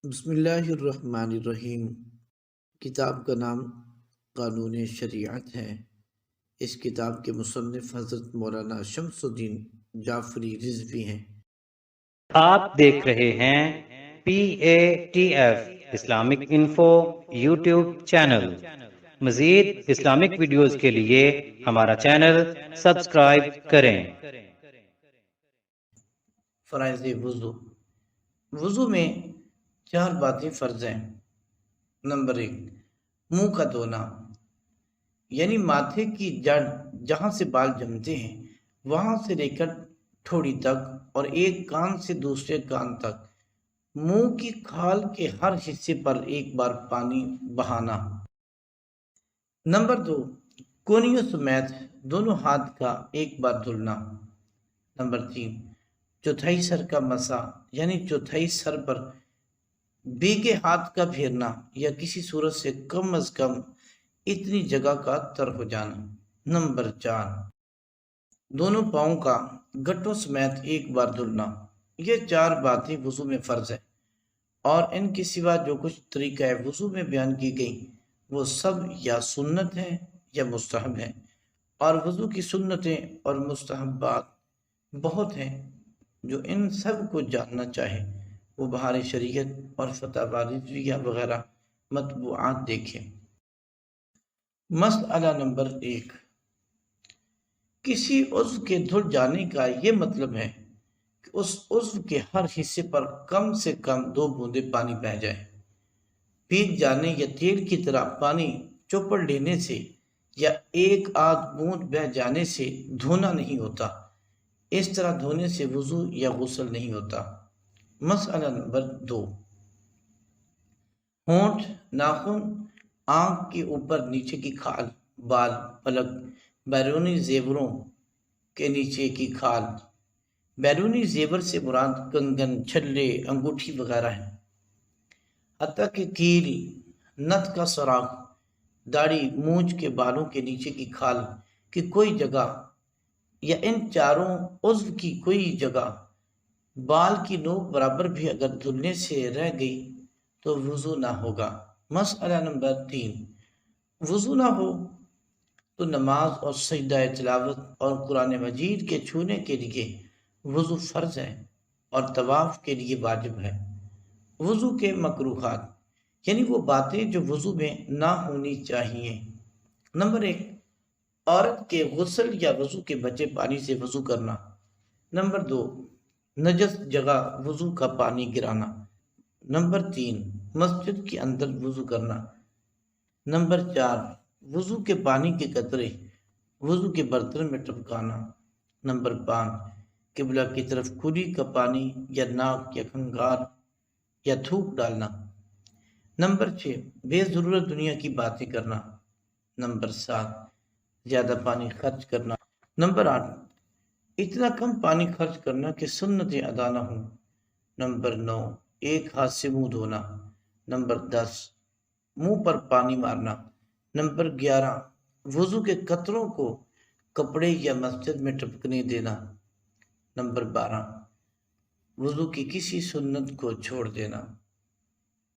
بسم اللہ الرحمن الرحیم۔ کتاب کا نام قانون شریعت ہے۔ اس کتاب کے مصنف حضرت مولانا شمس الدین جعفری رضوی ہیں۔ آپ دیکھ رہے ہیں PATF Islamic info YouTube channel. مزید اسلامک ویڈیوز کے لیے ہمارا چینل سبسکرائب کریں۔ فرائض وضو۔ وضو میں 4 باتیں فرض ہیں۔ نمبر 1، منہ کا دھونا، یعنی ماتھے کی جڑ جہاں سے بال جمتے ہیں وہاں سے لے کر ٹھوڑی تک اور ایک کان سے دوسرے کان تک منہ کی کھال کے ہر حصے پر ایک بار پانی بہانا۔ نمبر 2، کونیوں سمیت دونوں ہاتھ کا ایک بار دھلنا۔ نمبر 3، چوتھائی سر کا مسح، یعنی چوتھائی سر پر بھیگے ہاتھ کا پھیرنا یا کسی صورت سے کم از کم اتنی جگہ کا تر ہو جانا۔ نمبر 4، دونوں پاؤں کا گٹوں سمیت ایک بار دھلنا۔ یہ 4 باتیں وضو میں فرض ہے، اور ان کے سوا جو کچھ طریقہ وضو میں بیان کی گئی وہ سب یا سنت ہیں یا مستحب ہیں، اور وضو کی سنتیں اور مستحبات بہت ہیں۔ جو ان سب کو جاننا چاہے وہ بہار شریعت اور فتاوی رضویہ وغیرہ مطبوعات دیکھیں۔ مسئلہ نمبر 1، کسی عضو کے دھل جانے کا یہ مطلب ہے کہ اس عضو کے ہر حصے پر کم سے کم 2 بوندیں پانی بہہ جائے۔ بھیگ جانے یا تیل کی طرح پانی چوپڑ لینے سے یا ایک آدھ بوند بہہ جانے سے دھونا نہیں ہوتا۔ اس طرح دھونے سے وضو یا غسل نہیں ہوتا۔ مسئلہ نمبر 2، ہونٹ، ناخن، آنکھ کے اوپر نیچے کی کھال، بال، پلک، بیرونی زیوروں کے نیچے کی کھال۔ بیرونی زیور سے مراد کنگن، چھلے، انگوٹھی وغیرہ ہیں۔ حتیٰ کہ کیل، نت کا سراخ، داڑھی، مونچھ کے بالوں کے نیچے کی کھال کی کوئی جگہ یا ان چاروں عضو کی کوئی جگہ بال کی نوک برابر بھی اگر دھلنے سے رہ گئی تو وضو نہ ہوگا۔ مسئلہ نمبر 3، وضو نہ ہو تو نماز اور سجدہ تلاوت اور قرآن مجید کے چھونے کے لیے وضو فرض ہے اور طواف کے لیے واجب ہے۔ وضو کے مکروہات، یعنی وہ باتیں جو وضو میں نہ ہونی چاہیے۔ نمبر 1، عورت کے غسل یا وضو کے بچے پانی سے وضو کرنا۔ نمبر 2، نجس جگہ وضو کا پانی گرانا۔ نمبر 3، مسجد کے اندر وضو کرنا۔ نمبر 4، وضو کے پانی کے قطرے وضو کے برتن میں ٹپکانا۔ نمبر 5، قبلہ کی طرف کھلی کا پانی یا ناک یا کھنگار یا تھوک ڈالنا۔ نمبر 6، بے ضرورت دنیا کی باتیں کرنا۔ نمبر 7، زیادہ پانی خرچ کرنا۔ نمبر 8، اتنا کم پانی خرچ کرنا کہ سنتیں ادا نہ ہوں۔ نمبر 9، ایک ہاتھ سے منہ دھونا۔ نمبر 10، منہ پر پانی مارنا۔ نمبر 11، وضو کے قطروں کو کپڑے یا مسجد میں ٹپکنے دینا۔ نمبر 12، وضو کی کسی سنت کو چھوڑ دینا۔